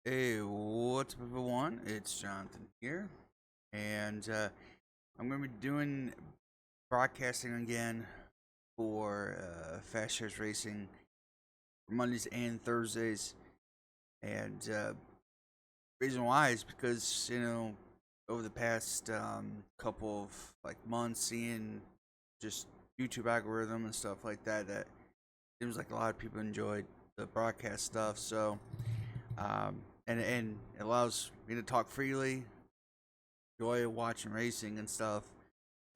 Hey, what's up, everyone? It's Jonathan here, and I'm going to be doing broadcasting again for FCRS iRacing Mondays and Thursdays. And reason why is because over the past couple of months, seeing just YouTube algorithm and stuff like that, that seems like a lot of people enjoyed the broadcast stuff. So um, and it allows me to talk freely, enjoy watching racing and stuff,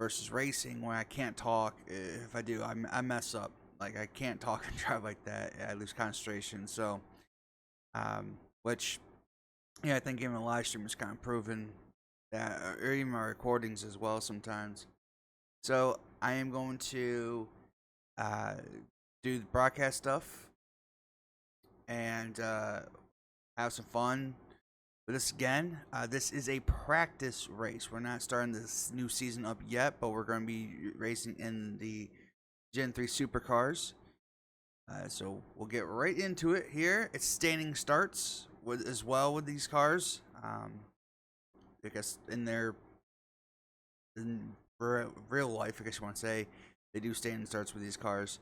versus racing where I can't talk. If I do, I mess up. Like I can't talk and drive like that. I lose concentration. So, which yeah, I think even a live stream is kind of proven that, or even my recordings as well sometimes. So I am going to uh, do the broadcast stuff and have some fun with this again. This is a practice race. We're not starting this new season up yet, but we're going to be racing in the Gen 3 Supercars. So we'll get right into it here. It's standing starts as well with these cars. I guess in real life, I guess you want to say, they do standing starts with these cars.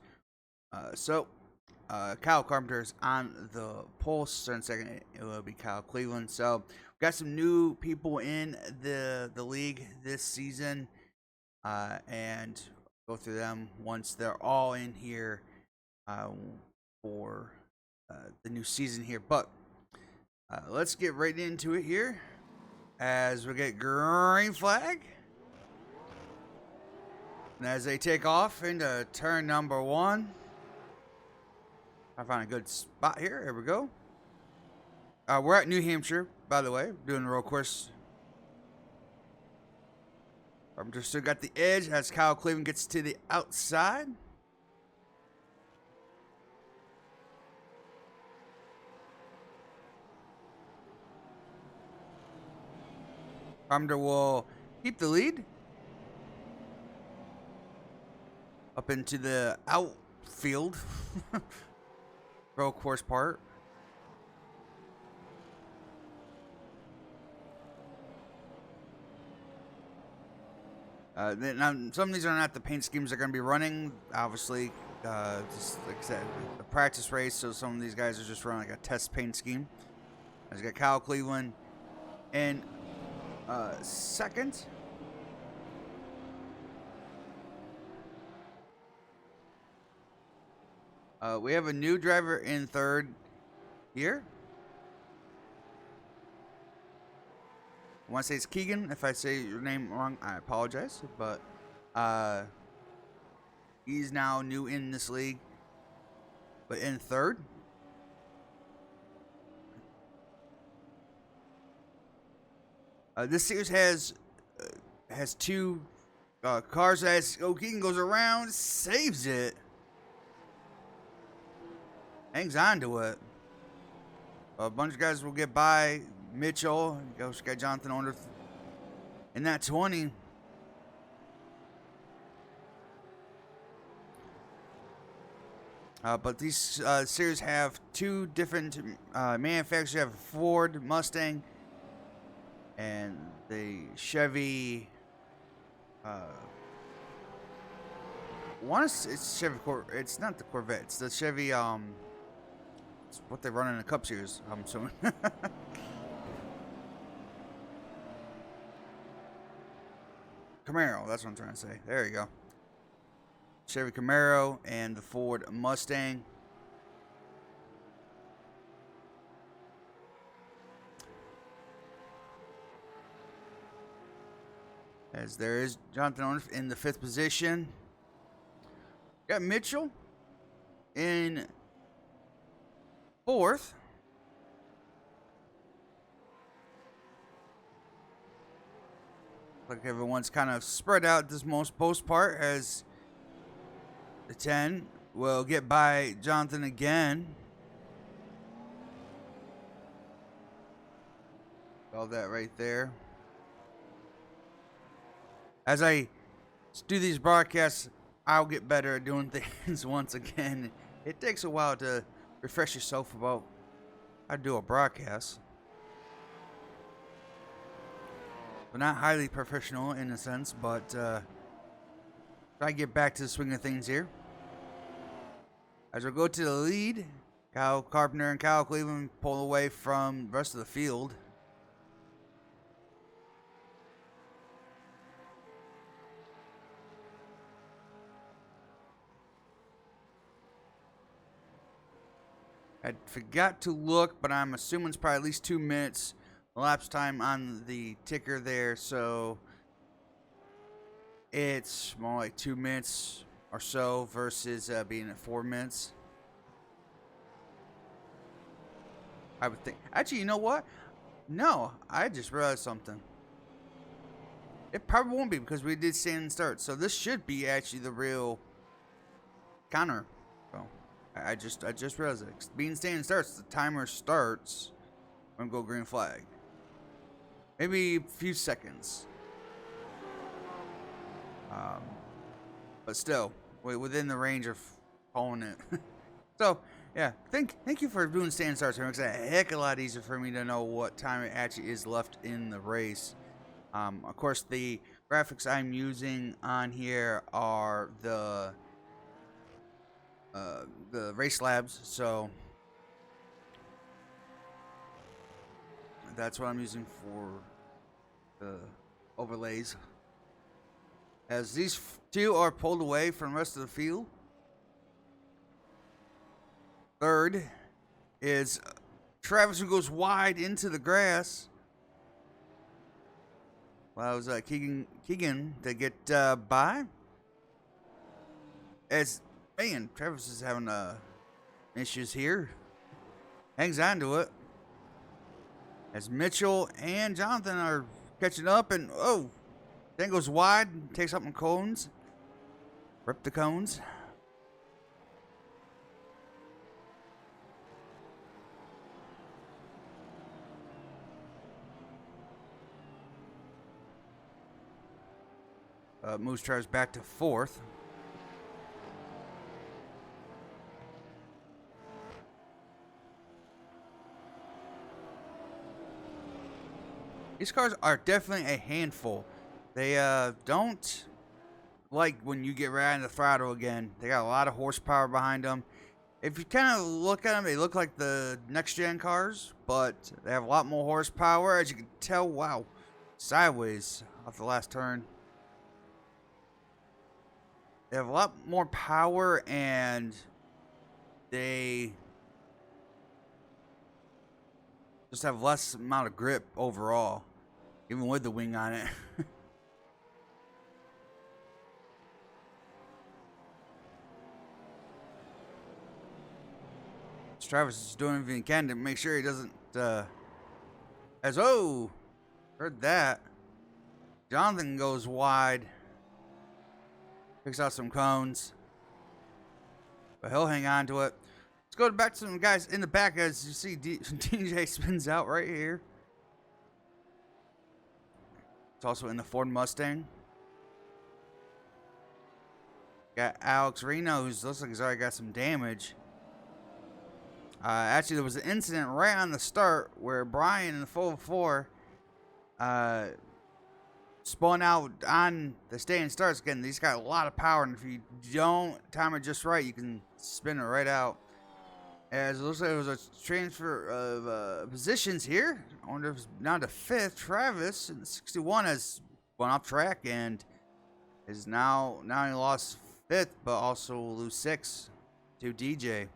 Kyle Carpenter is on the pole. So in a second, it will be Kyle Cleveland. So we got some new people in the league this season, and go through them once they're all in here for the new season here. But let's get right into it here as we get green flag. And as they take off into turn number 1. I found a good spot here. Here we go. We're at New Hampshire, by the way. Doing a road course. I'm just still got the edge as Kyle Cleveland gets to the outside. Carpenter will keep the lead. Up into the outfield. Road course part. Now, some of these are not the paint schemes they're going to be running. Obviously, just like I said, a practice race. So some of these guys are just running like a test paint scheme. As got Kyle Cleveland in second. We have a new driver in third here. I want to say it's Keegan. If I say your name wrong, I apologize. But he's now new in this league. But in third. This series has two cars. As Keegan goes around, saves it. Hangs on to it. A bunch of guys will get by. Mitchell, goes got Jonathan under in that 20. But these series have two different manufacturers. You have a Ford Mustang and the Chevy. It's Chevy It's not the Corvette. It's the Chevy. It's what they run in the Cup Series, I'm assuming. Camaro, that's what I'm trying to say. There you go. Chevy Camaro and the Ford Mustang. As there is Jonathan Owens in the 5th position. Got Mitchell in 4th. Like everyone's kind of spread out this most part, as the 10 will get by Jonathan again. All that right there. As I do these broadcasts, I'll get better at doing things once again. It takes a while to refresh yourself about how to do a broadcast. So not highly professional in a sense, but try to get back to the swing of things here. As we go to the lead, Kyle Carpenter and Kyle Cleveland pull away from the rest of the field. I forgot to look, but I'm assuming it's probably at least 2 minutes elapsed time on the ticker there, so it's more like 2 minutes or so versus being at 4 minutes. I would think. Actually, you know what? No, I just realized something. It probably won't be because we did stand and start, so this should be actually the real counter. So I just realized it. Being stand and starts, the timer starts when we go green flag. Maybe a few seconds. But still, within the range of calling it. So, yeah, thank you for doing stand and starts. It makes it a heck of a lot easier for me to know what time it actually is left in the race. Of course, the graphics I'm using on here are the race labs, so that's what I'm using for the overlays. As these two are pulled away from the rest of the field. Third is Travis, who goes wide into the grass. Allows Keegan to get by. As man, Travis is having issues here. Hangs on to it. As Mitchell and Jonathan are catching up, and oh, then goes wide, takes up some cones. Rip the cones. Moves Travis back to fourth. These cars are definitely a handful. They don't like when you get right in the throttle again. They got a lot of horsepower behind them. If you kind of look at them, they look like the next-gen cars, but they have a lot more horsepower. As you can tell, wow, sideways off the last turn. They have a lot more power, and they just have less amount of grip overall, even with the wing on it. Travis is doing everything he can to make sure he doesn't, oh, heard that. Jonathan goes wide. Picks out some cones. But he'll hang on to it. Let's go back to some guys in the back. As you see, DJ spins out right here. It's also in the Ford Mustang. Got Alex Reno, who looks like he's already got some damage. Actually, there was an incident right on the start where Brian in the 404 spun out on the stay and starts again. He's got a lot of power, and if you don't time it just right, you can spin it right out. As it looks like it was a transfer of positions here. I wonder if it's now to fifth. Travis in 61 has gone off track and is now he lost fifth, but also will lose sixth to DJ.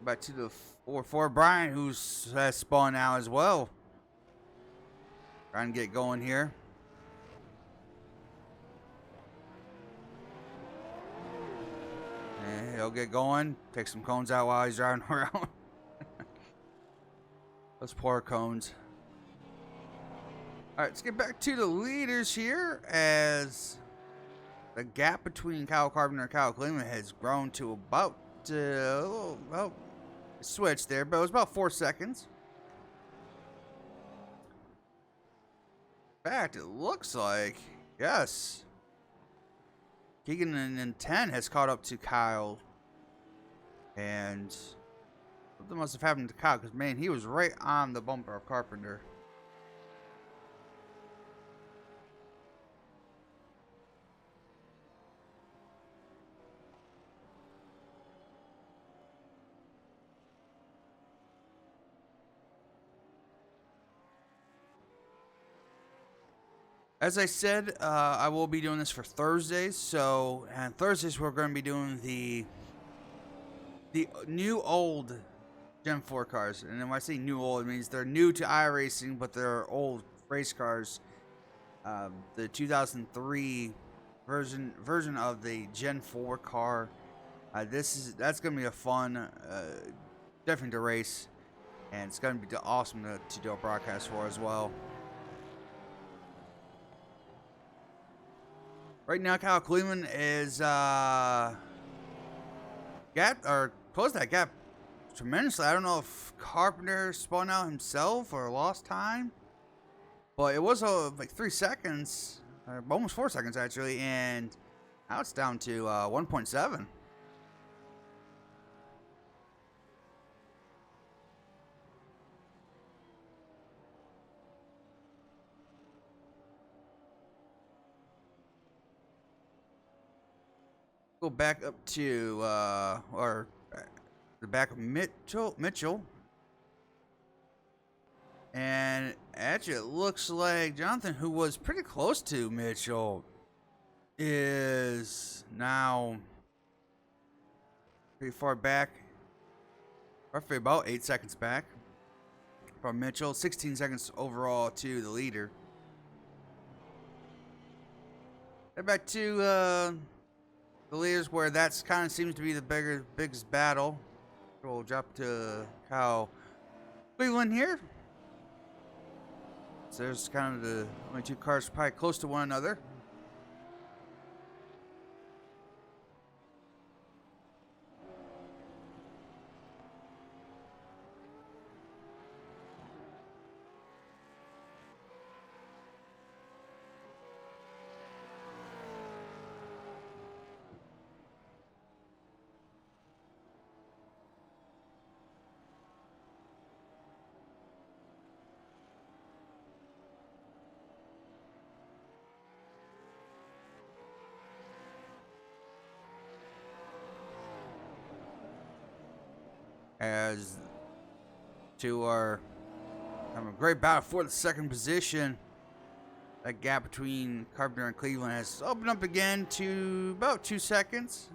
Back to the 4-4 Brian, who's has spun out as well. Trying to get going here. And he'll get going. Take some cones out while he's driving around. Those poor cones. Alright, let's get back to the leaders here, as the gap between Kyle Carpenter and Kyle Cleveland has grown to about well, switch there, but it was about 4 seconds. In fact, it looks like, yes, Keegan in 10 has caught up to Kyle, and Something must have happened to Kyle, because, man, he was right on the bumper of Carpenter. As I said, I will be doing this for Thursdays. So, and Thursdays we're going to be doing the new old Gen 4 cars. And when I say new old, it means they're new to iRacing, but they're old race cars. The 2003 version of the Gen 4 car. That's going to be a fun, definitely to race, and it's going to be awesome to do a broadcast for as well. Right now, Kyle Cleveland is closed that gap tremendously. I don't know if Carpenter spun out himself or lost time, but it was like 3 seconds, almost 4 seconds actually, and now it's down to 1.7. Go back up to the back of Mitchell. And actually, it looks like Jonathan, who was pretty close to Mitchell, is now pretty far back. Roughly about 8 seconds back from Mitchell. 16 seconds overall to the leader. Head back to the leaders, where that's kind of seems to be the biggest battle. We'll drop to Kyle Cleveland here. So there's kind of the only two cars probably close to one another. As to our having a great battle for the second position. That gap between Carpenter and Cleveland has opened up again to about 2 seconds.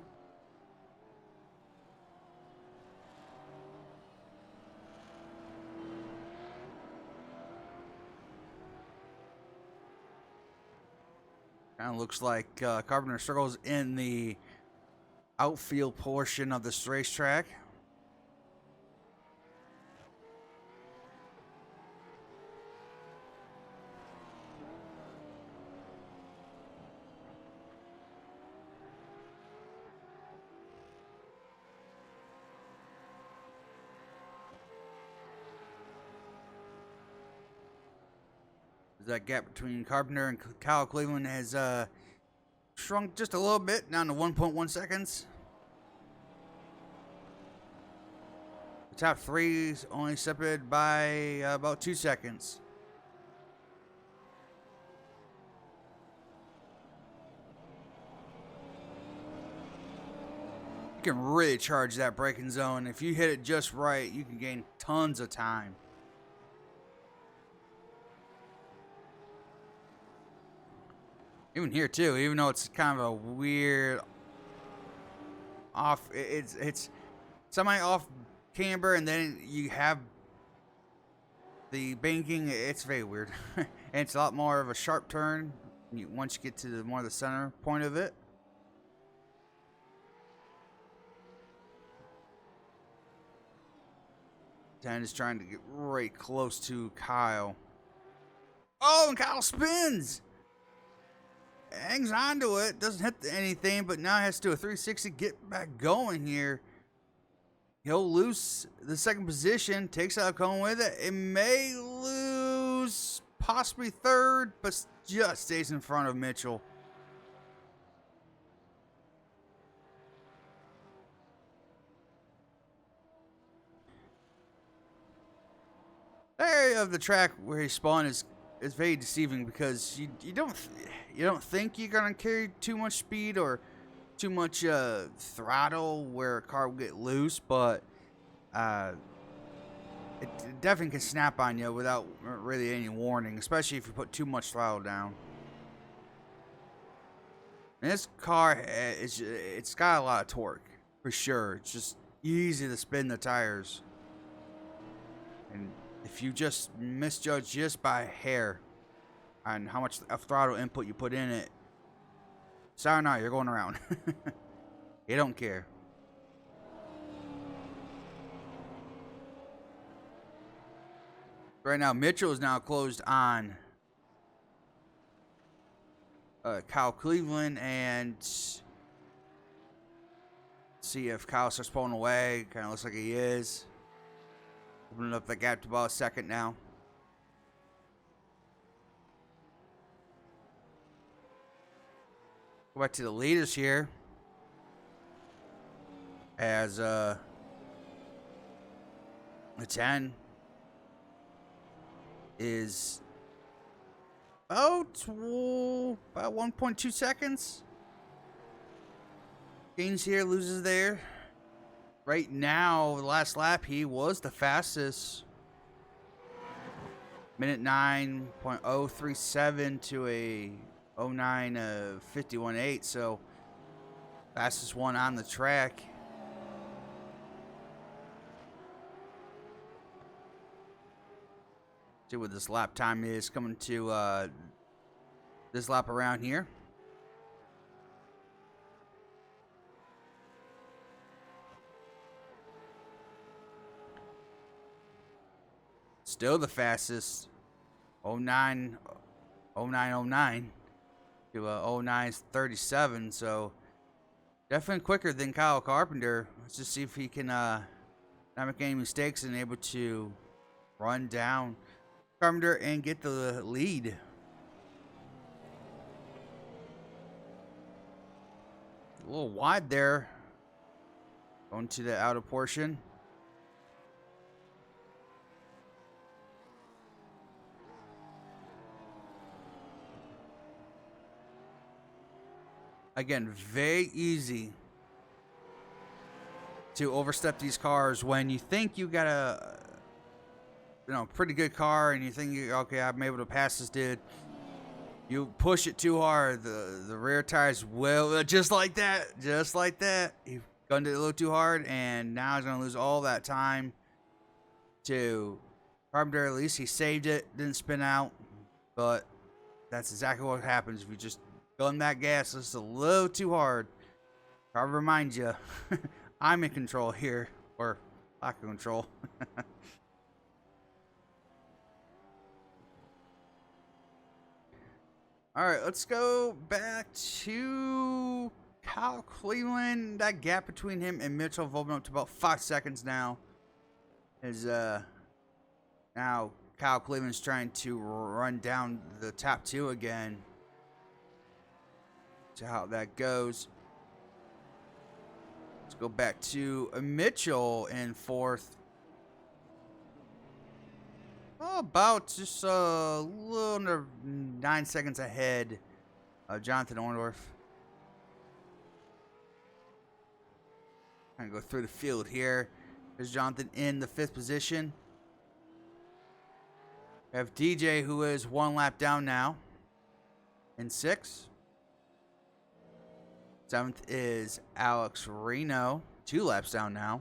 Kind of looks like Carpenter struggles in the outfield portion of this racetrack. That gap between Carpenter and Kyle Cleveland has shrunk just a little bit, down to 1.1 seconds. The top three is only separated by about 2 seconds. You can really charge that braking zone. If you hit it just right, you can gain tons of time. Even here too, even though it's kind of a weird off, it's semi off camber, and then you have the banking. It's very weird, and it's a lot more of a sharp turn once you get to more of the center point of it. Dan is trying to get right close to Kyle. Oh, and Kyle spins! Hangs onto it, doesn't hit anything, but now has to do a 360, get back going here. He'll lose the second position, takes out Cohen with it. It may lose possibly third, but just stays in front of Mitchell. area of the track where he spawned is very deceiving because you don't think you're gonna carry too much speed or too much throttle where a car will get loose, but it definitely can snap on you without really any warning, especially if you put too much throttle down. And this car, it's got a lot of torque, for sure. It's just easy to spin the tires. And if you just misjudge just by a hair on how much throttle input you put in it, sorry, no, you're going around. You don't care. Right now, Mitchell is now closed on Kyle Cleveland, and see if Kyle starts pulling away. Kind of looks like he is. Opening up the gap to about a second now. Go back to the leaders here. As the 10 is about 1.2 seconds. Gains here, loses there. Right now, the last lap, he was the fastest. Minute 9.037 to a 09.51.8. So, fastest one on the track. See what this lap time is coming to this lap around here. Still the fastest. 09.09 to 09.37. So definitely quicker than Kyle Carpenter. Let's just see if he can not make any mistakes and able to run down Carpenter and get the lead. A little wide there. Going to the outer portion. Again, very easy to overstep these cars when you think you got a pretty good car and you think, okay, I'm able to pass this dude. You push it too hard, the rear tires will, just like that, he gunned it a little too hard, and now he's going to lose all that time to Carpenter. At least he saved it, didn't spin out, but that's exactly what happens if you just gun that gas just a little too hard. I'll remind you, I'm in control here, or lack of control. All right, let's go back to Kyle Cleveland. That gap between him and Mitchell have opened up to about 5 seconds now. As now Kyle Cleveland's trying to run down the top two again. To how that goes. Let's go back to Mitchell in fourth. Oh, about just a little under 9 seconds ahead of Jonathan Orndorff. I'm going to go through the field here. There's Jonathan in the 5th position. We have DJ, who is 1 lap down now, in 6th. 7th is Alex Reno, 2 laps down now.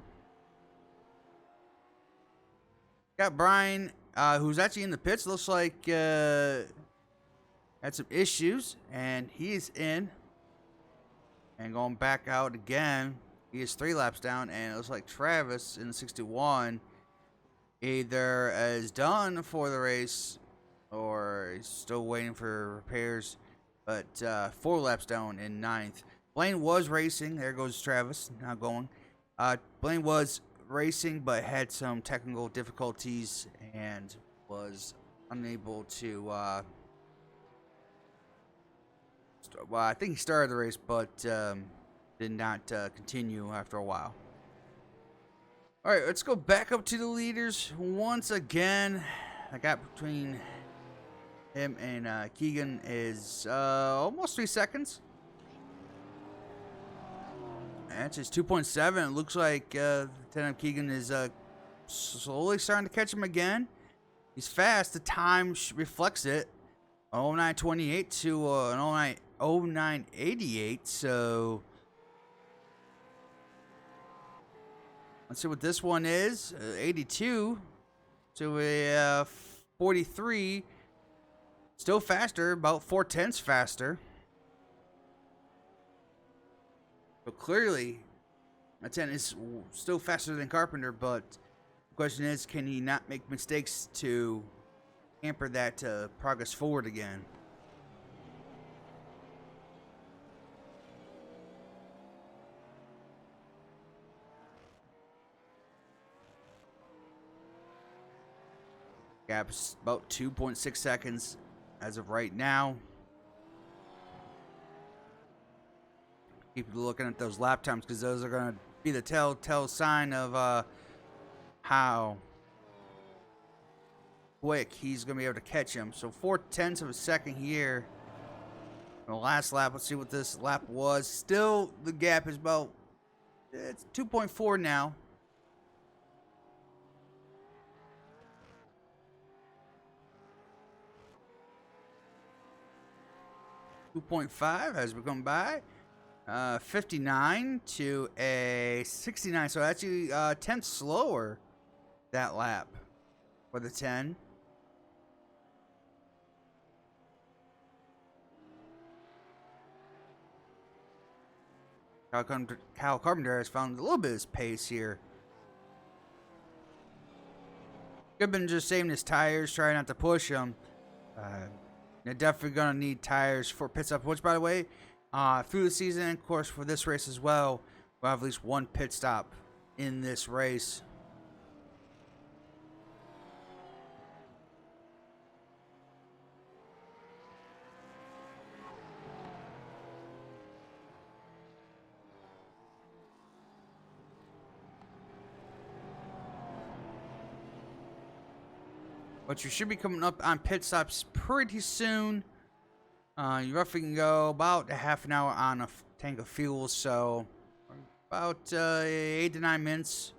Got Brian, who's actually in the pits. Looks like had some issues, and he's in. And going back out again, he is 3 laps down, and it looks like Travis in the 61 either is done for the race or he's still waiting for repairs. But 4 laps down in 9th. Blaine was racing. There goes Travis, now going. Blaine was racing, but had some technical difficulties and was unable to. Well, I think he started the race, but did not continue after a while. All right, let's go back up to the leaders once again. the gap between him and Keegan is almost 3 seconds. And it's just 2.7. It looks like Lieutenant Keegan is slowly starting to catch him again. He's fast. The time reflects it. 0928 to an 0988. So let's see what this one is. 82 to a 43. Still faster, about 4/10 faster. But clearly, Lieutenant is still faster than Carpenter, but the question is, can he not make mistakes to hamper that progress forward again? Gap's about 2.6 seconds as of right now. Keep looking at those lap times because those are going to be the telltale sign of how quick he's going to be able to catch him. So 4/10 of a second here. The last lap, let's see what this lap was. Still, the gap is about, it's 2.4 now. .5 has become by 59 to a 69, so actually 10 slower that lap for the 10. Kyle Carpenter has found a little bit of his pace here. Could have been just saving his tires, trying not to push him. They're definitely going to need tires for pit stop, which, by the way, through the season, of course, for this race as well, we'll have at least one pit stop in this race. But you should be coming up on pit stops pretty soon. You roughly can go about a half an hour on a tank of fuel, so about 8 to 9 minutes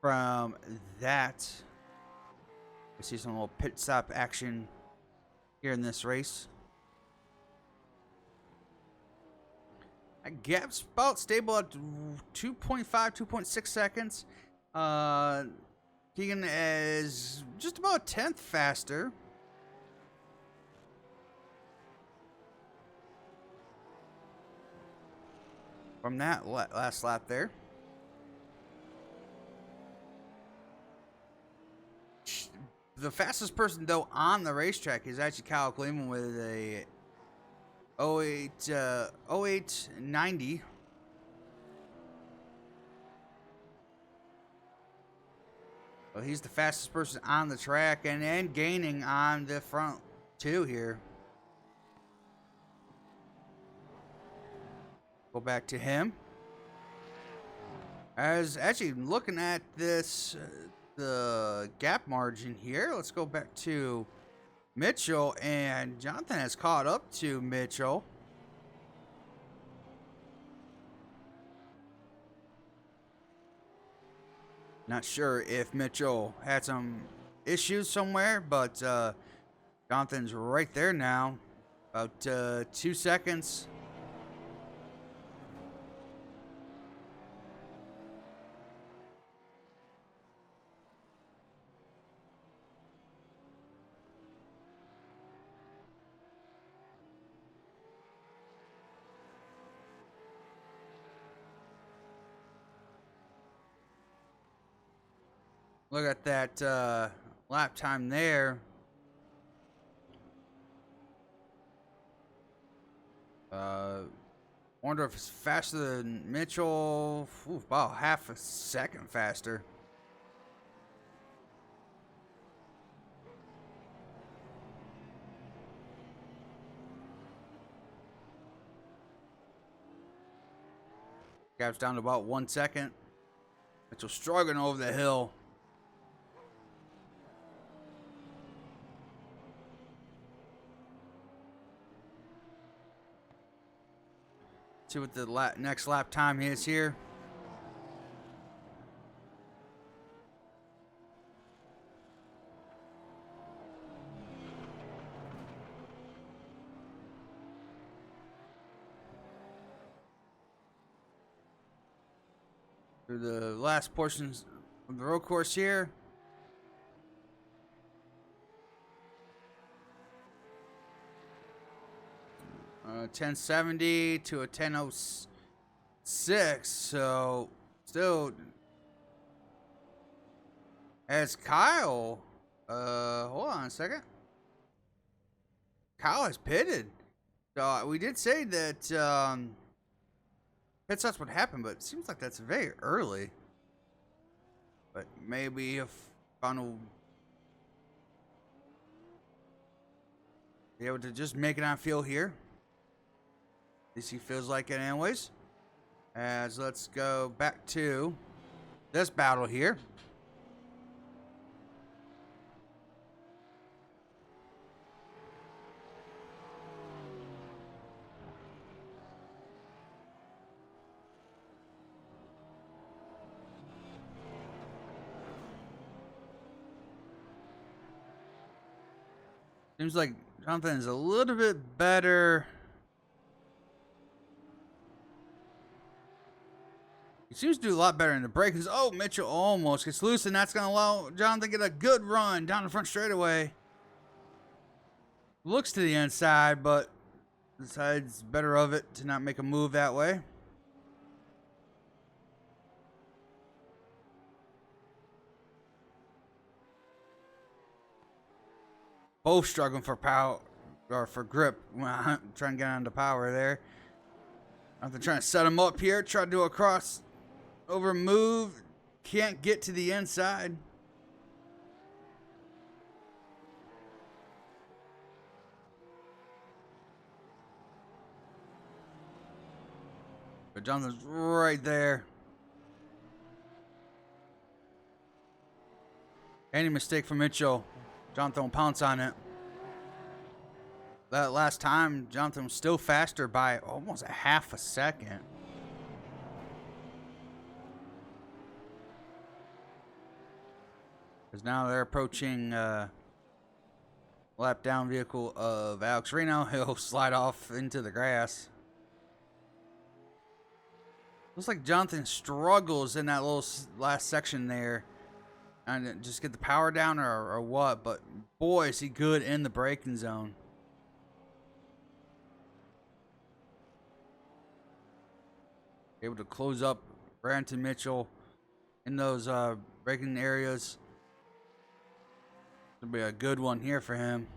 from that. I see some little pit stop action here in this race. That gap's about stable at 2.5, 2.6 seconds. Keegan is just about a 10th faster. From that last lap there. The fastest person, though, on the racetrack is actually Kyle Kleeman with a 0890. Well, he's the fastest person on the track and gaining on the front two here. Go back to him. As actually looking at this, the gap margin here, let's go back to Mitchell, and Jonathan has caught up to Mitchell. Not sure if Mitchell had some issues somewhere, but Jonathan's right there now. About 2 seconds. Look at that lap time there. Wonder if it's faster than Mitchell. Ooh, about half a second faster. Gap's down to about 1 second. Mitchell struggling over the hill. See what the next lap time is here. Through the last portions of the road course here. Uh, 1070 to a 1006, so still as Kyle, hold on a second. Kyle has pitted. So we did say that pit stops would happen, but it seems like that's very early. But maybe if final be able to just make it on field here. At least he feels like it anyways. As let's go back to this battle here. Seems like Jonathan is a little bit better. He seems to do a lot better in the braking. Oh, Mitchell almost gets loose, and that's going to allow Jonathan to get a good run down the front straightaway. Looks to the inside, but decides better of it to not make a move that way. Both struggling for power or for grip. Trying to get on the power there. Jonathan trying to set him up here. Try to do a cross over move. Can't get to the inside. But Jonathan's right there. Any mistake from Mitchell, Jonathan will pounce on it. That last time, Jonathan was still faster by almost a half a second. Because now they're approaching lap down vehicle of Alex Reno. He'll slide off into the grass. Looks like Jonathan struggles in that little last section there. And just get the power down or what. But boy, is he good in the braking zone. Able to close up Brandon Mitchell in those braking areas. It'll be a good one here for him.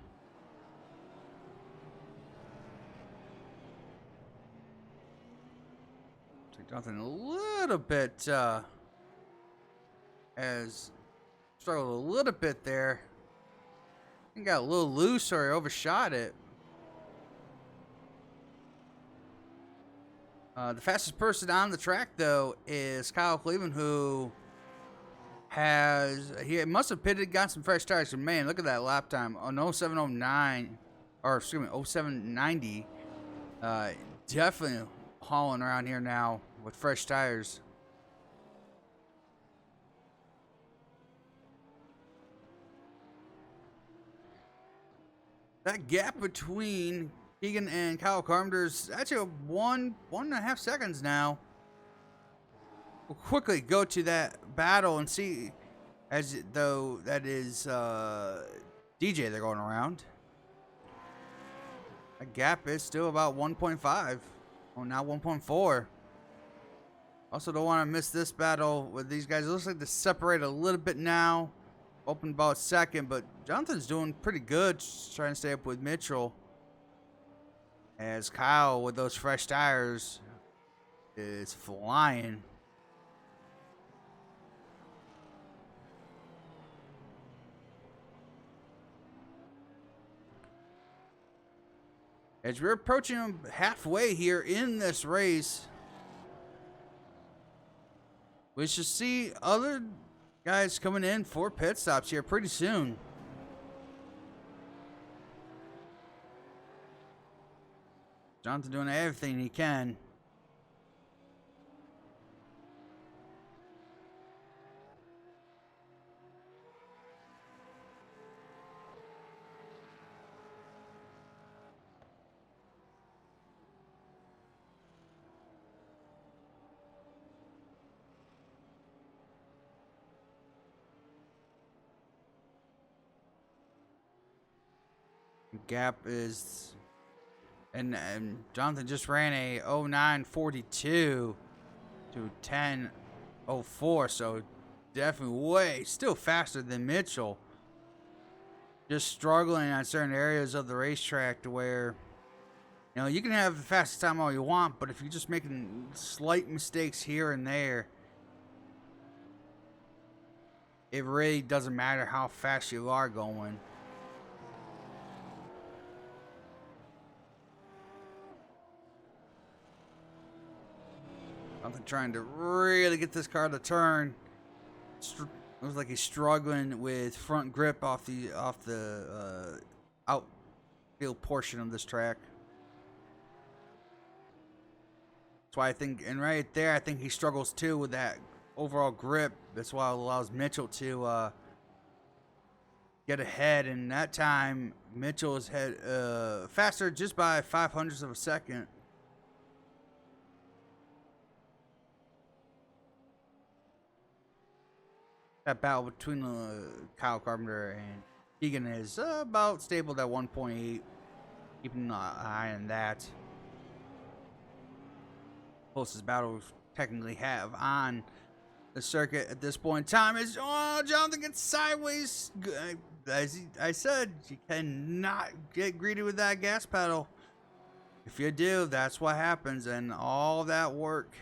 Jonathan a little bit has struggled a little bit there. He got a little loose or he overshot it. The fastest person on the track though is Kyle Cleveland, who he must have pitted, got some fresh tires. And man, look at that lap time on 0709, or excuse me, 0790. Definitely hauling around here now with fresh tires. That gap between Keegan and Kyle Carpenter's actually 1.5 seconds now. We'll quickly go to that battle and see, as though that is DJ they're going around. That gap is still about 1.5. Oh, now 1.4. Also don't want to miss this battle with these guys. It looks like they separate a little bit now. Open about second, but Jonathan's doing pretty good, just trying to stay up with Mitchell. As Kyle, with those fresh tires, is flying. As we're approaching halfway here in this race, we should see other guys coming in for pit stops here pretty soon. Jonathan doing everything he can Gap is, and Jonathan just ran a 09.42 to 10.04, so definitely still faster than Mitchell. Just struggling on certain areas of the racetrack to where, you know, you can have the fastest time all you want, but if you're just making slight mistakes here and there, it really doesn't matter how fast you are going. I'm trying to really get this car to turn. Looks like he's struggling with front grip off the outfield portion of this track. That's why I think, and right there, I think he struggles too with that overall grip. That's why it allows Mitchell to get ahead. And that time, Mitchell is faster just by 0.05 of a second. That battle between Kyle Carpenter and Keegan is about stabled at 1.8. Keeping an eye on that. Closest battle we technically have on the circuit at this point in time is, oh, Jonathan gets sideways. As I said, you cannot get greedy with that gas pedal. If you do, that's what happens, and all that work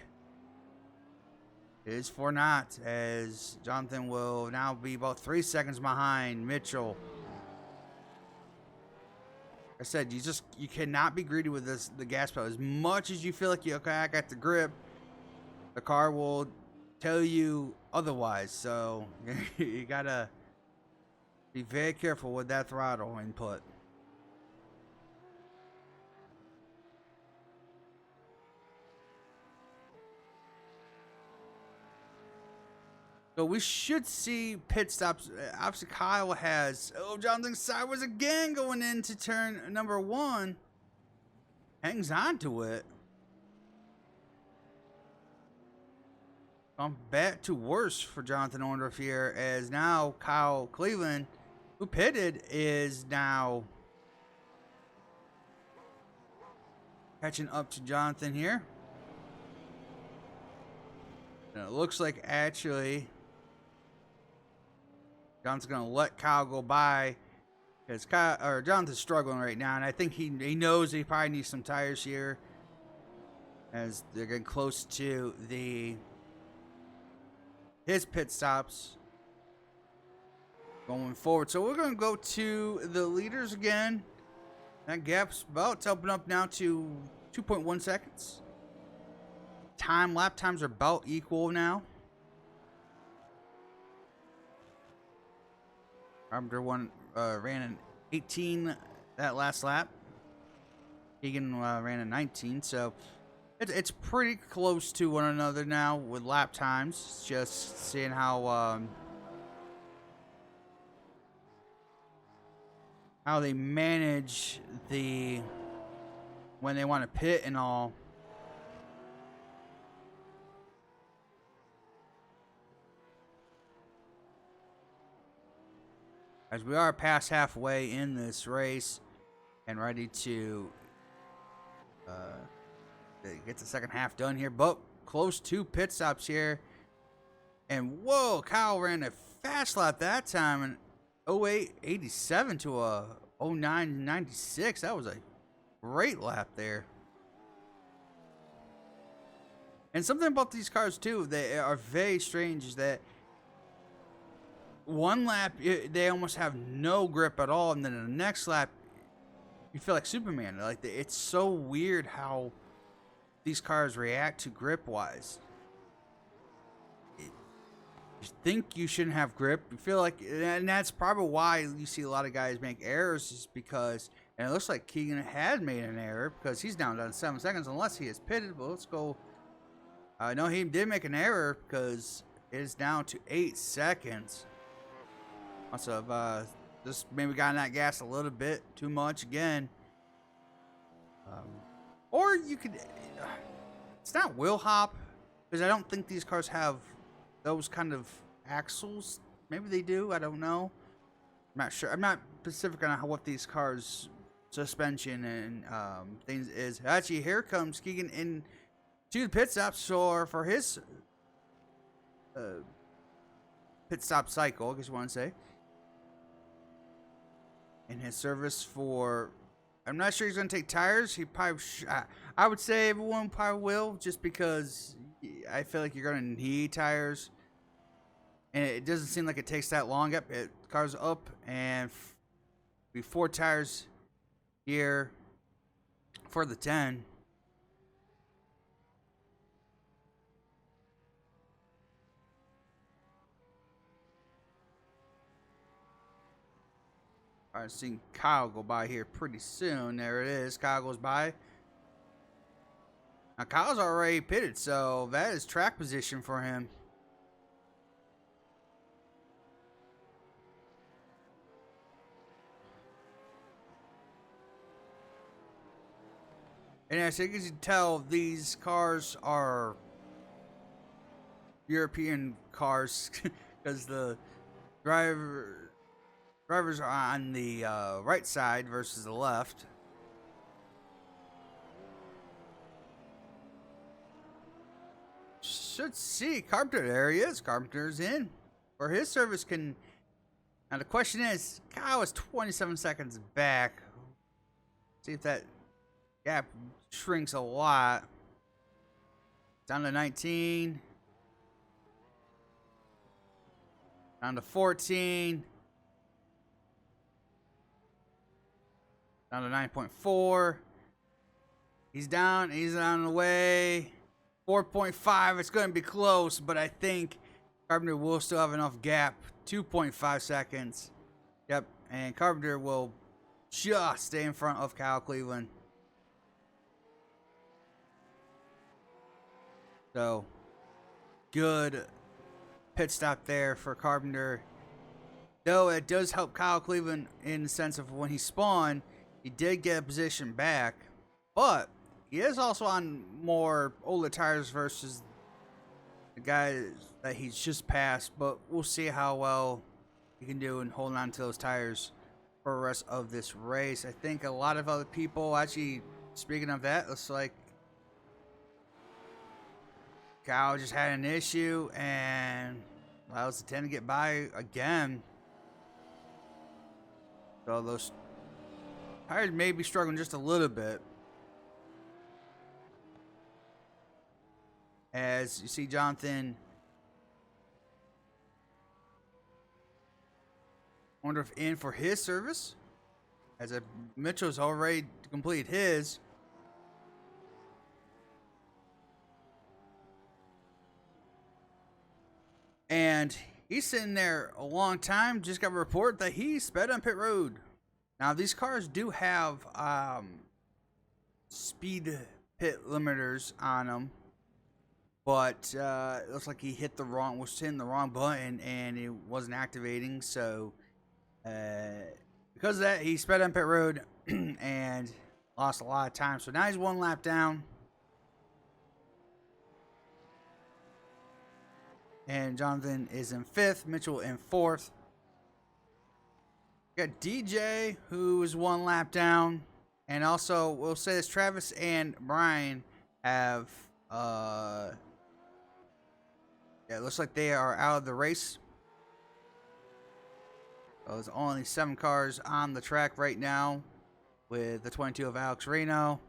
is for naught, as Jonathan will now be about 3 seconds behind Mitchell. I said, you cannot be greedy with the gas pedal. As much as you feel like I got the grip, the car will tell you otherwise. So you gotta be very careful with that throttle input. So we should see pit stops. Obviously, Kyle has, Jonathan sideways again going into turn number 1. Hangs on to it. From bad to worse for Jonathan Orndorff here, as now Kyle Cleveland, who pitted, is now catching up to Jonathan here. And it looks like actually Jonathan's going to let Kyle go by, because Jonathan's struggling right now, and I think he knows he probably needs some tires here as they're getting close to his pit stops going forward. So we're going to go to the leaders again. That gap's about to open up now to 2.1 seconds. Lap times are about equal now. Carpenter ran an 18 that last lap. Keegan ran a 19, so it's pretty close to one another now with lap times. Just seeing how they manage when they want to pit and all. As we are past halfway in this race and ready to get the second half done here, but close to pit stops here. And whoa, Kyle ran a fast lap that time, an 08.87 to a 09.96. That was a great lap there. And something about these cars too, they are very strange, is that one lap they almost have no grip at all, and then the next lap you feel like Superman. Like, it's so weird how these cars react to grip wise. You think you shouldn't have grip, you feel like, and that's probably why you see a lot of guys make errors, is because, and it looks like Keegan had made an error because he's down to 7 seconds unless he is pitted. But let's go. No, he did make an error because it is down to 8 seconds. Must have just maybe gotten that gas a little bit too much again. Or you could, it's not wheel hop, because I don't think these cars have those kind of axles. Maybe they do, I don't know. I'm not sure. I'm not specific on what these cars suspension and things is actually here comes Keegan in to the pit stop for his pit stop cycle, I guess you want to say. In his service for, I'm not sure he's going to take tires. He probably, I would say everyone probably will, just because I feel like you're going to need tires. And it doesn't seem like it takes that long. Up, car's up, and be 4 tires here for the 10. All right, seeing Kyle go by here pretty soon. There it is. Kyle goes by. Now Kyle's already pitted, so that is track position for him. And as you can tell, these cars are European cars because the drivers are on the right side versus the left. Should see Carpenter. There he is. Carpenter's in for his service. Now the question is, Kyle is 27 seconds back. See if that gap shrinks a lot. Down to 19. Down to 14. Down to 9.4. He's down. He's on the way. 4.5. It's going to be close, but I think Carpenter will still have enough gap. 2.5 seconds. Yep. And Carpenter will just stay in front of Kyle Cleveland. So, good pit stop there for Carpenter. Though it does help Kyle Cleveland in the sense of when he spawned, he did get a position back. But he is also on more older tires versus the guy that he's just passed. But we'll see how well he can do in holding on to those tires for the rest of this race. I think a lot of other people, actually, speaking of that, looks like Kyle just had an issue and allows the 10 to get by again. So those tires may be struggling just a little bit. As you see Jonathan, wonder if in for his service. As Mitchell's already completed his. And he's sitting there a long time. Just got a report that he sped on pit road. Now these cars do have speed pit limiters on them, but it looks like he was hitting the wrong button and it wasn't activating. So because of that, he sped on pit road and lost a lot of time. So now he's 1 lap down. And Jonathan is in 5th, Mitchell in 4th. Got DJ, who is 1 lap down. And also, we'll say this, Travis and Brian have, it looks like they are out of the race. So there's only 7 cars on the track right now, with the 22 of Alex Reno.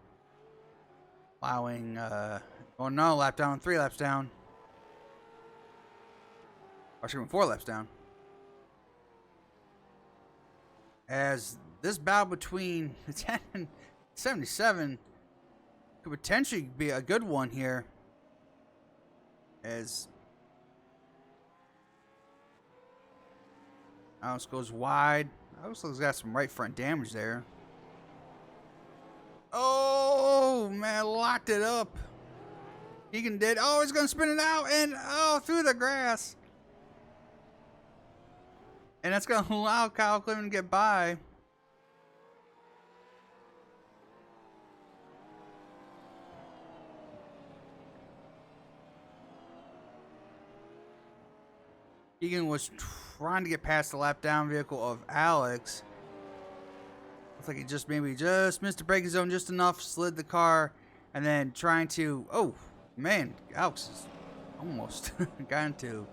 Allowing, no, lap down, 3 laps down. Or should 4 laps down. As this battle between 10 and 77 could potentially be a good one here. As Alex goes wide. Alex has got some right front damage there. Oh, man, locked it up. Keegan did. Oh, he's going to spin it out and, through the grass. And that's going to allow Kyle Cleveland to get by. Keegan was trying to get past the lap down vehicle of Alex. looked like he just maybe just missed the braking zone just enough, slid the car, and then trying to, oh man, Alex is almost got into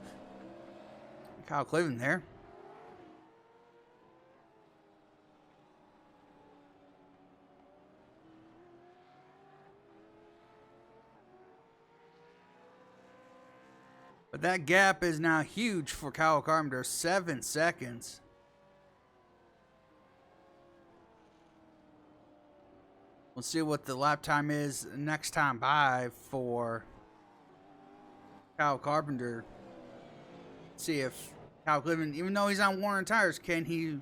Kyle Cleveland there. But that gap is now huge for Kyle Carpenter, 7 seconds. We'll see what the lap time is next time by for Kyle Carpenter. See if Kyle Cleveland, even though he's on worn tires, can he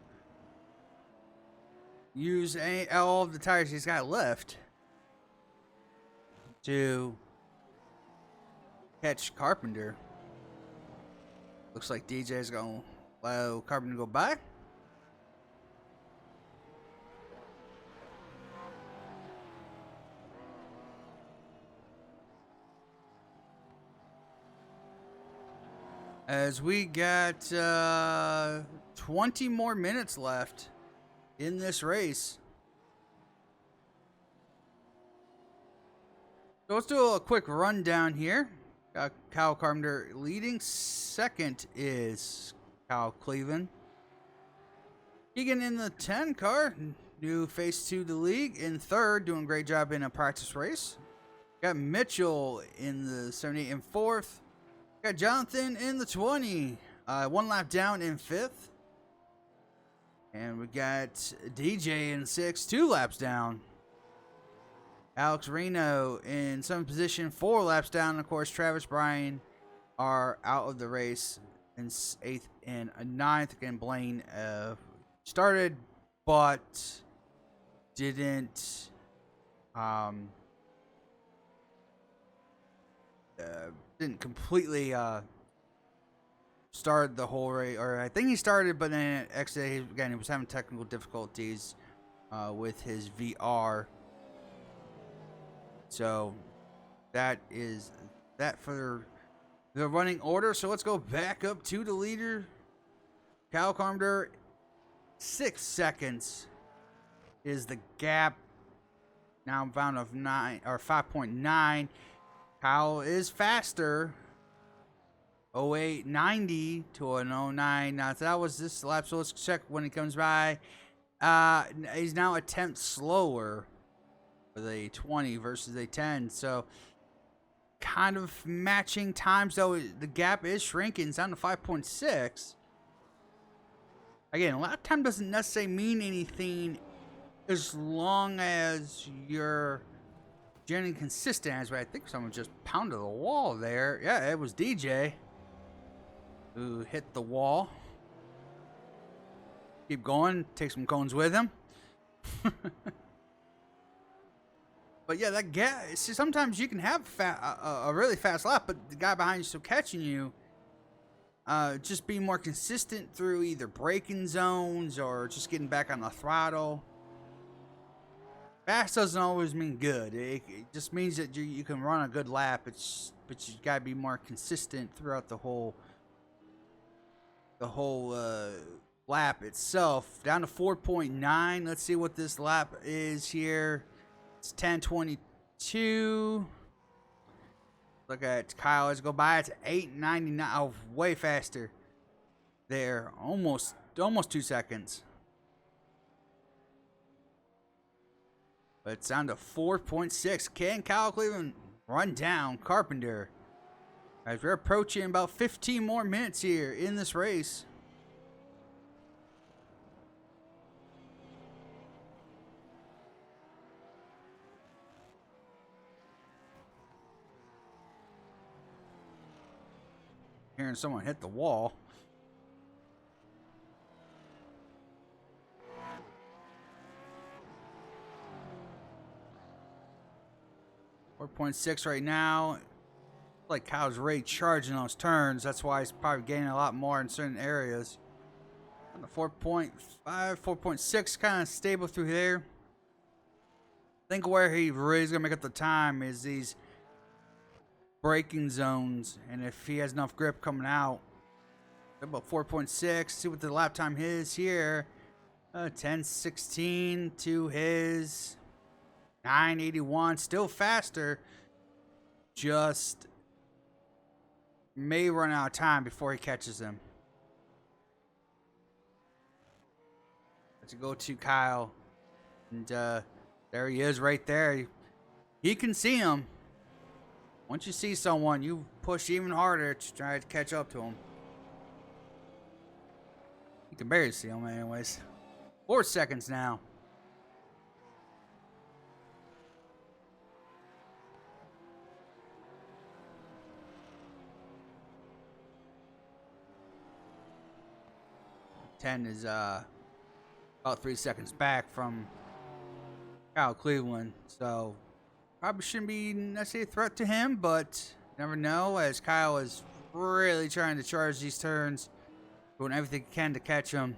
use all of the tires he's got left to catch Carpenter? Looks like DJ's going to allow Carpenter to go by. As we got 20 more minutes left in this race. So let's do a quick rundown here. Got Kyle Carpenter leading. Second is Kyle Cleveland. Keegan in the 10 car, new face to the league. In third, doing a great job in a practice race. Got Mitchell in the 78 in fourth. Got Jonathan in the 20. 1 lap down in fifth. And we got DJ in sixth, 2 laps down. Alex Reno in 7th position, 4 laps down. And of course, Travis Bryan are out of the race in 8th and 9th. Again, Blaine started but didn't completely start the whole race. Or I think he started, but then actually again he was having technical difficulties with his VR. So that is that for the running order. So let's go back up to the leader. Kyle Carpenter, 6 seconds is the gap. Now I'm found of 5.9. Kyle is faster. 0890 to an 09. Now that was this lap, so let's check when he comes by. He's now a tenth slower with a 20 versus a 10. So kind of matching times, though the gap is shrinking. It's down to 5.6. Again, lap time doesn't necessarily mean anything as long as you're generally consistent. As I think someone just pounded the wall there. Yeah, it was DJ who hit the wall. Keep going. Take some cones with him. But yeah, that gap. See, sometimes you can have a really fast lap, but the guy behind you still catching you. Just be more consistent through either braking zones or just getting back on the throttle. Fast doesn't always mean good. It just means that you can run a good lap. But you gotta be more consistent throughout the whole lap itself. Down to 4.9. Let's see what this lap is here. It's 10:22. Look at Kyle. Let's go by. It's 8:99. Oh, way faster. There, almost 2 seconds. But it's down to 4.6. Can Kyle Cleveland run down Carpenter? As we're approaching about 15 more minutes here in this race. Hearing someone hit the wall. .6 right now. Like Kyle's really charging those turns. That's why he's probably gaining a lot more in certain areas. On the 4.5, 4.6, kind of stable through there. I think where he really is going to make up the time is these braking zones. And if he has enough grip coming out. About 4.6. See what the lap time is here. 10:16 to his 9:81. Still faster. Just may run out of time before he catches him. Let's go to Kyle. And there he is right there. He can see him. Once you see someone, you push even harder to try to catch up to him. You can barely see him anyways. 4 seconds now. Ten is about 3 seconds back from Kyle Cleveland, so probably shouldn't be necessarily a threat to him, but you never know, as Kyle is really trying to charge these turns, doing everything he can to catch him.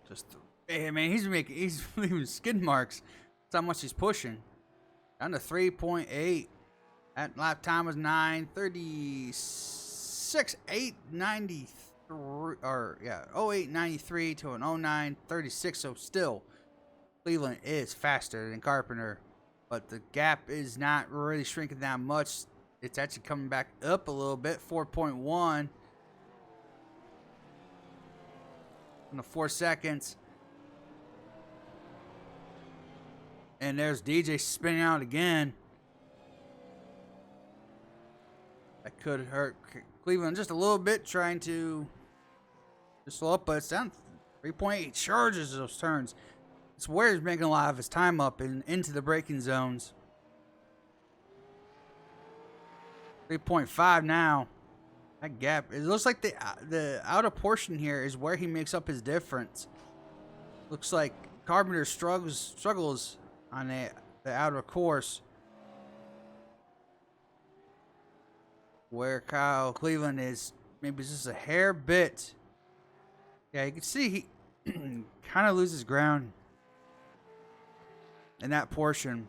Just, hey man, he's leaving skid marks. That's how much he's pushing. Down to 3.8. That lap time was 9:36, 8:93, or yeah, 08:93 to an 09:36. So still, Cleveland is faster than Carpenter, but the gap is not really shrinking that much. It's actually coming back up a little bit, 4.1. In the 4 seconds. And there's DJ spinning out again. That could hurt Cleveland just a little bit, trying to just slow up, but it's down 3.8 charges those turns. It's where he's making a lot of his time up and into the braking zones. 3.5 now. That gap, it looks like the outer portion here is where he makes up his difference. Looks like Carpenter struggles on the outer course, where Kyle Cleveland is maybe just a hair bit. Yeah, you can see he kind of loses ground in that portion.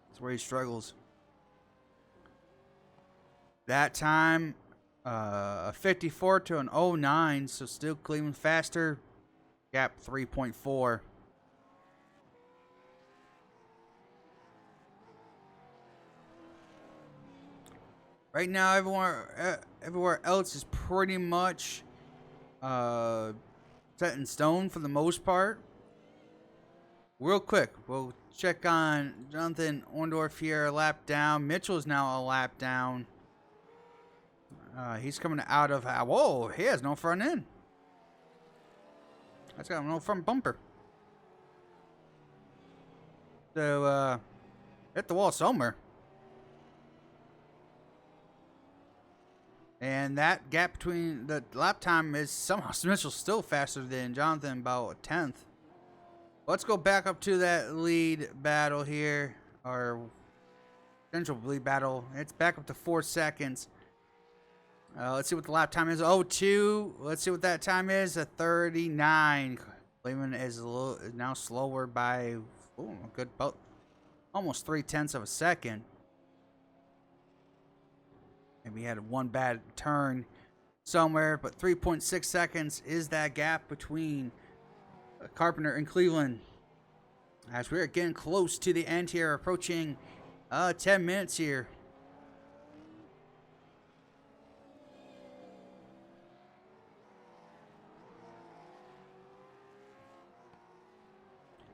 That's where he struggles. That time, a 54 to an 09, so still Cleveland faster. Gap 3.4. Right now, everywhere else is pretty much set in stone for the most part. Real quick, we'll check on Jonathan Orndorff here, a lap down. Mitchell is now a lap down. He's coming out of... Whoa, he has no front end. That's got no front bumper. So, hit the wall somewhere. And that gap between the lap time is somehow Mitchell's still faster than Jonathan, about a 10th. Let's go back up to that lead battle here, or potential lead battle. It's back up to 4 seconds. Let's see what the lap time is. 02. Let's see what that time is. A 39. Cleveland is now slower by a good about almost 0.3 of a second. Maybe he had one bad turn somewhere, but 3.6 seconds is that gap between Carpenter and Cleveland. As we're getting close to the end here, approaching 10 minutes here.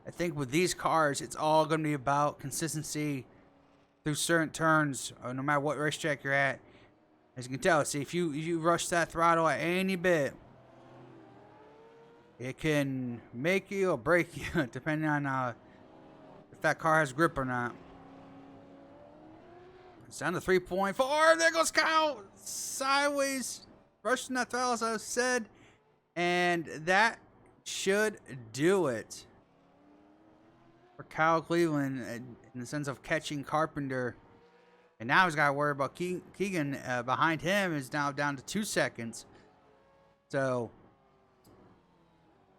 I think with these cars, it's all going to be about consistency through certain turns, no matter what racetrack you're at. As you can tell, see, if you rush that throttle at any bit, it can make you or break you, depending on if that car has grip or not. It's down to 3.4. There goes Kyle. Sideways. Rushing that throttle, as I said. And that should do it for Kyle Cleveland in the sense of catching Carpenter. And now he's got to worry about Keegan behind him is now down to 2 seconds. So,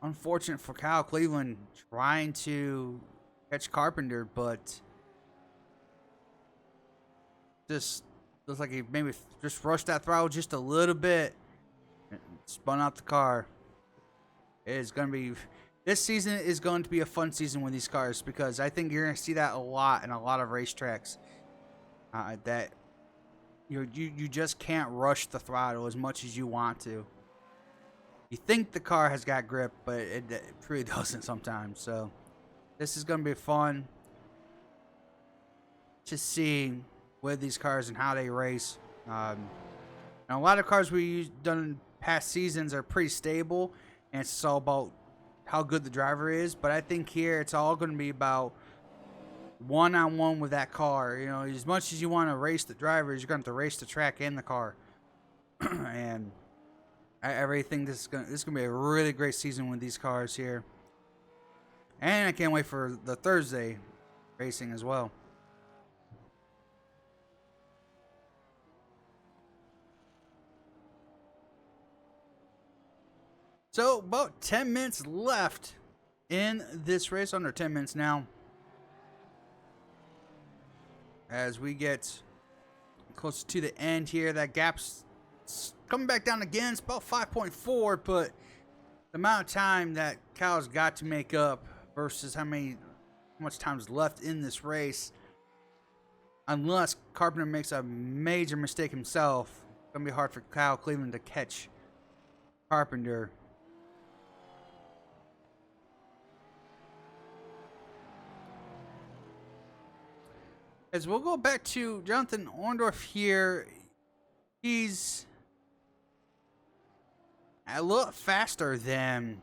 unfortunate for Kyle Cleveland trying to catch Carpenter, but just looks like he maybe just rushed that throttle just a little bit. spun out the car. It is going to be... This season is going to be a fun season with these cars because I think you're going to see that a lot in a lot of racetracks. That you just can't rush the throttle as much as you want to. You think the car has got grip, but it really doesn't sometimes. So this is going to be fun to see with these cars and how they race. And a lot of cars we've done in past seasons are pretty stable, and it's all about how good the driver is. But I think here it's all going to be about one-on-one with that car. You know, as much as you want to race the drivers, you're going to have to race the track and the car. And I really think this is going to be a really great season with these cars here. And I can't wait for the Thursday racing as well. So, about 10 minutes left in this race, under 10 minutes now. As we get close to the end here, that gap's coming back down again. It's about 5.4, but the amount of time that Kyle's got to make up versus how much time's left in this race, unless Carpenter makes a major mistake himself, it's going to be hard for Kyle Cleveland to catch Carpenter. As we'll go back to Jonathan Orndorff here, he's a lot faster than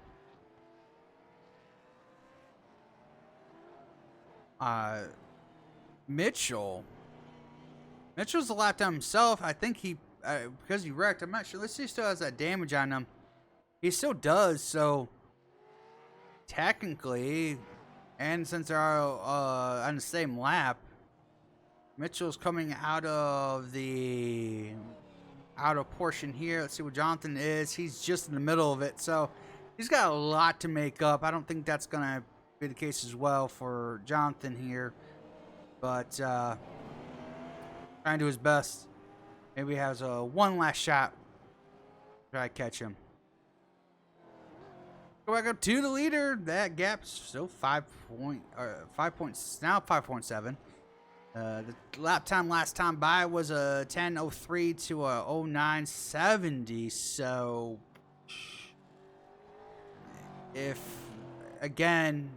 Mitchell. Mitchell's a lap down himself. I think he, because he wrecked, I'm not sure. Let's see if he still has that damage on him. He still does, so technically, and since they're on the same lap, Mitchell's coming out of the portion here. Let's see what Jonathan is. He's just in the middle of it, so he's got a lot to make up. I don't think that's going to be the case as well for Jonathan here, but trying to do his best. Maybe he has one last shot. Try to catch him. Go back up to the leader. That gap's still 5 points, now 5.7. The lap time last time by was a 10:03 to a 09:70. So, if again,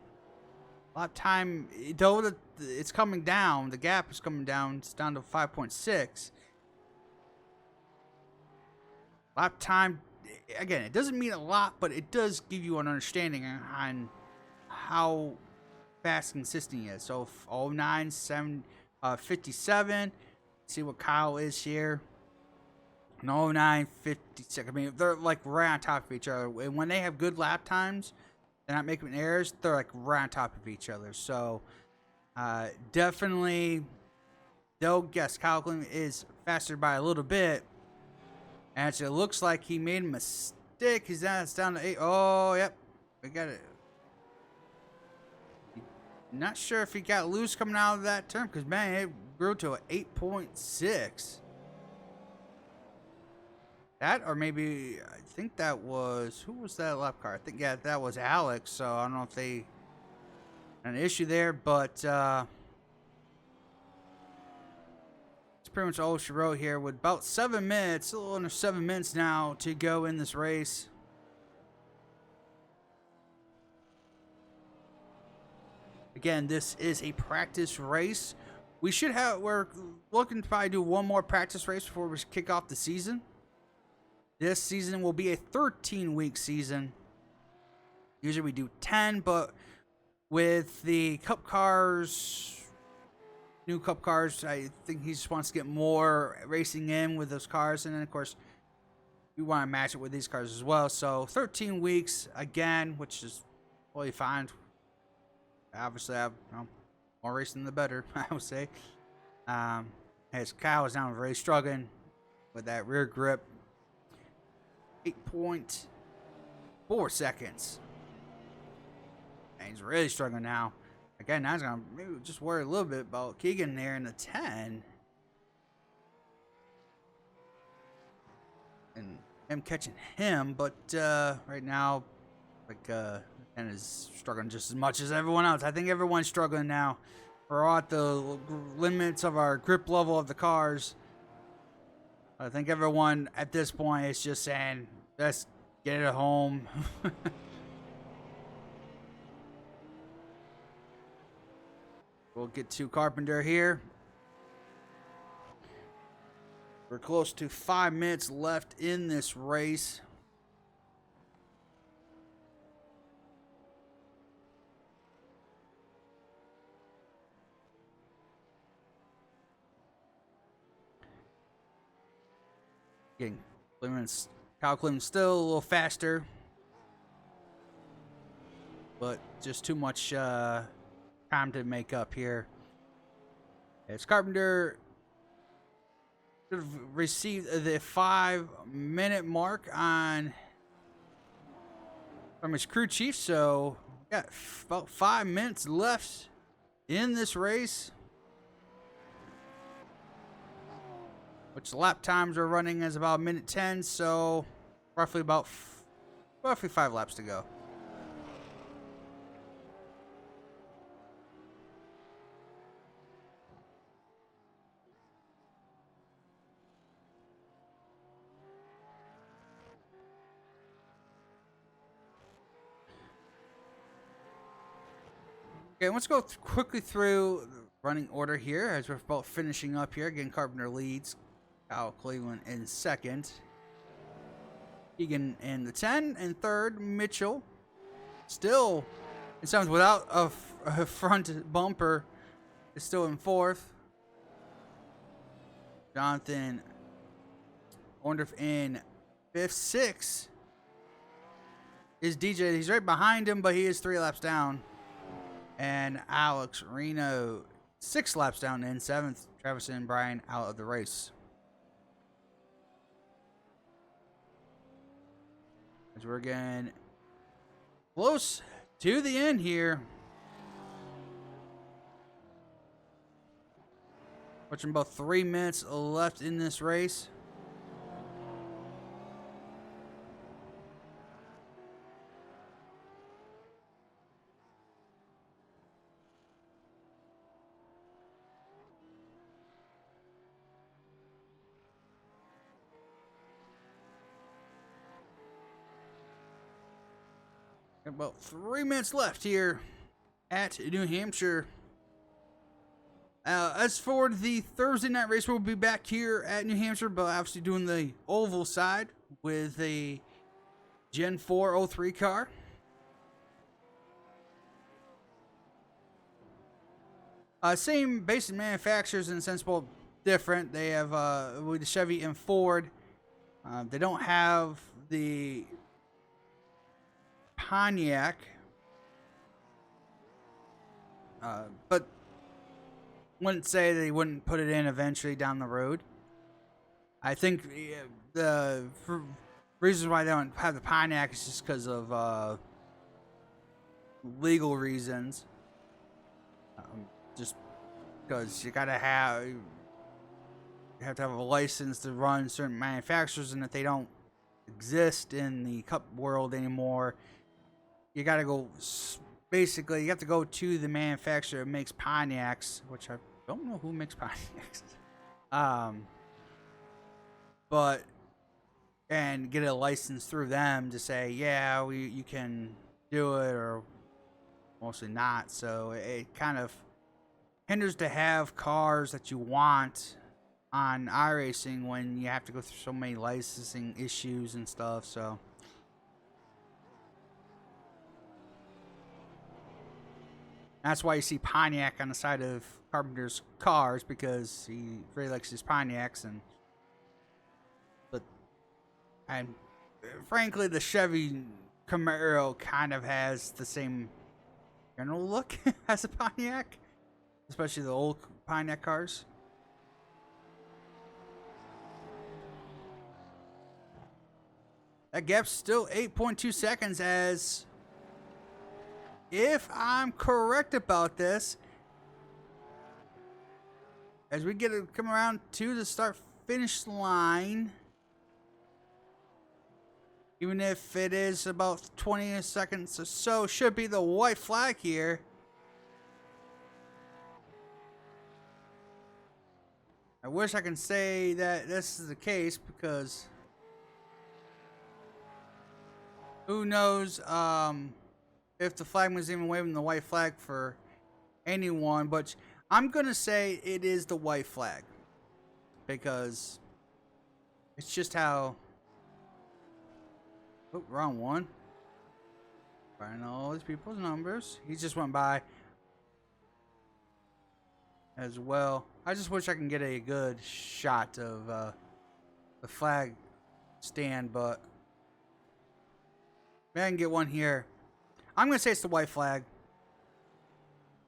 lap time, though it's coming down, the gap is coming down. It's down to 5.6. Lap time, again, it doesn't mean a lot, but it does give you an understanding on how fast and consistent he is. So 09:57. See what Kyle is here. 09:56. I mean, they're like right on top of each other. And when they have good lap times, they're not making errors. They're like right on top of each other. So definitely, though, yes, Kyle Cleveland is faster by a little bit. And it looks like he made a mistake. He's down. It's down to 8. Oh, yep. We got it. Not sure if he got loose coming out of that turn, because, man, it grew to an 8.6. That, or maybe, I think that was, who was that lap car? I think, yeah, that was Alex, so I don't know if they had an issue there, but it's pretty much all she wrote here with about 7 minutes, a little under 7 minutes now to go in this race. Again, this is a practice race. We're looking to probably do one more practice race before we kick off the season. This season will be a 13-week season. Usually we do 10, but with the Cup cars, new Cup cars, I think he just wants to get more racing in with those cars. And then, of course, we want to match it with these cars as well. So 13 weeks, again, which is totally fine. Obviously, more racing the better, I would say. As Kyle is now really struggling with that rear grip. 8.4 seconds. And he's really struggling now. Again, now he's going to maybe just worry a little bit about Keegan there in the 10. And am catching him, but right now, like, and is struggling just as much as everyone else. I think everyone's struggling now. We're all at the limits of our grip level of the cars. I think everyone at this point is just saying, let's get it home. We'll get to Carpenter here. We're close to 5 minutes left in this race. Again, Kyle Clemens still a little faster, but just too much time to make up here. As Carpenter received the 5-minute mark from his crew chief, so got about 5 minutes left in this race, which lap times are running as about 1:10, so roughly 5 laps to go. Okay, let's go quickly through the running order here as we're about finishing up here. Again, Carpenter leads, Kyle Cleveland in second, Egan in the 10, and third, Mitchell. Still, it sounds without a front bumper, is still in fourth. Jonathan Orndorff in fifth. Sixth is DJ. He's right behind him, but he is 3 laps down. And Alex Reno 6 laps down in 7th. Travis and Brian out of the race. As we're getting close to the end here. Watching about 3 minutes left in this race. About 3 minutes left here at New Hampshire. As for the Thursday night race, we'll be back here at New Hampshire, but obviously doing the oval side with a Gen 4 03 car. Same basic manufacturers in a sense, but different. They have with the Chevy and Ford. They don't have the Pontiac, but wouldn't say they wouldn't put it in eventually down the road. I think the reasons why they don't have the Pontiac is just because of legal reasons. Just because you have to have a license to run certain manufacturers, and if they don't exist in the Cup world anymore, you gotta go. Basically, you have to go to the manufacturer that makes Pontiacs, which I don't know who makes Pontiacs. And get a license through them to say, yeah, you can do it, or mostly not. So it kind of hinders to have cars that you want on iRacing when you have to go through so many licensing issues and stuff. So that's why you see Pontiac on the side of Carpenter's cars, because he really likes his Pontiacs. And frankly, the Chevy Camaro kind of has the same general look as a Pontiac, especially the old Pontiac cars. That gap's still 8.2 seconds, as if I'm correct about this, as we come around to the start finish line, Even if it is about 20 seconds or so, should be the white flag here. I wish I can say that this is the case because who knows if the flag was even waving the white flag for anyone, but I'm gonna say it is the white flag because it's just how. Oh, wrong one. Finding all these people's numbers. He just went by as well. I just wish I can get a good shot of the flag stand, but maybe I can get one here. I'm gonna say it's the white flag.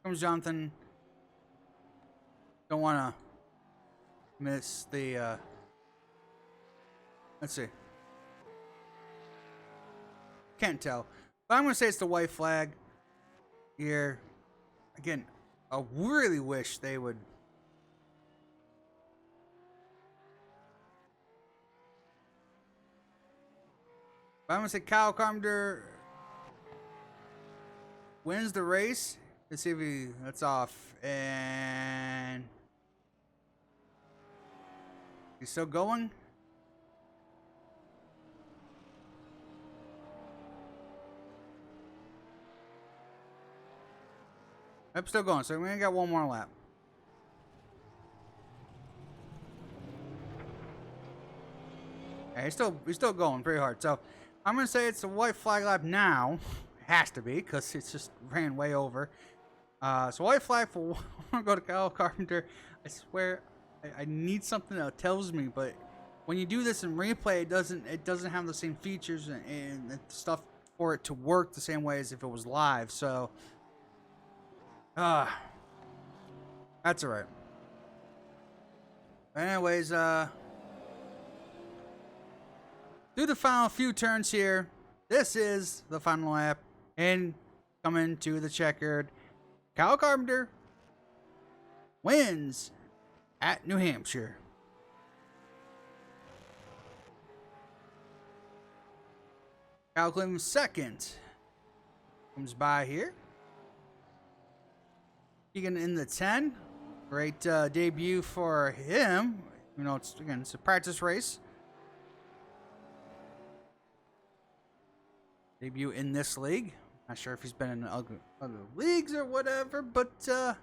Comes Jonathan. Don't want to miss the. Let's see. Can't tell, but I'm gonna say it's the white flag here. Again, I really wish they would. But I'm gonna say Kyle Carpenter wins the race. Let's see if that's off, and he's still going. I'm still going, so we only got one more lap. Yeah, he's still going pretty hard. So I'm gonna say it's a white flag lap now. It has to be because it's just ran way over. So white flag for I'm gonna go to Kyle Carpenter. I swear I need something that tells me, but when you do this in replay, it doesn't have the same features and stuff for it to work the same way as if it was live. So. That's alright. Anyways, do the final few turns here. This is the final lap. And coming to the checkered. Kyle Carpenter wins at New Hampshire. Kyle Clinton second. Comes by here. Keegan in the 10. Great debut for him. You know, it's a practice race. Debut in this league. Not sure if he's been in other leagues or whatever, but we'll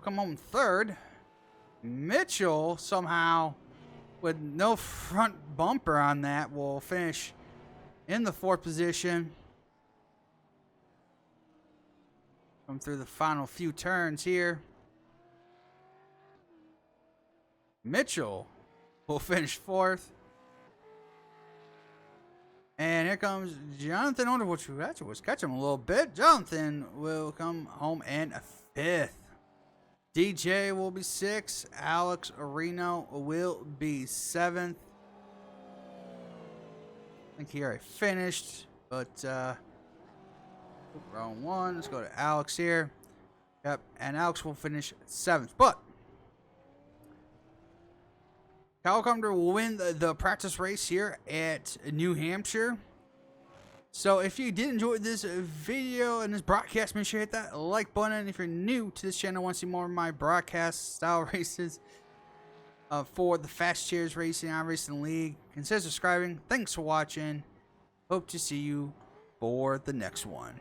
come home third. Mitchell somehow, with no front bumper on that, will finish in the 4th position. Come through the final few turns here. Mitchell will finish 4th. And here comes Jonathan Underwood, who actually was catching him a little bit. Jonathan will come home in 5th. DJ will be 6th. Alex Areno will be 7th. I think he already finished, but wrong one. Let's go to Alex here. Yep, and Alex will finish 7th. But Kyle Carpenter will win the practice race here at New Hampshire. So if you did enjoy this video and this broadcast, make sure you hit that like button. And if you're new to this channel and want to see more of my broadcast style races for the FCRS Racing iRacing League, consider subscribing. Thanks for watching. Hope to see you for the next one.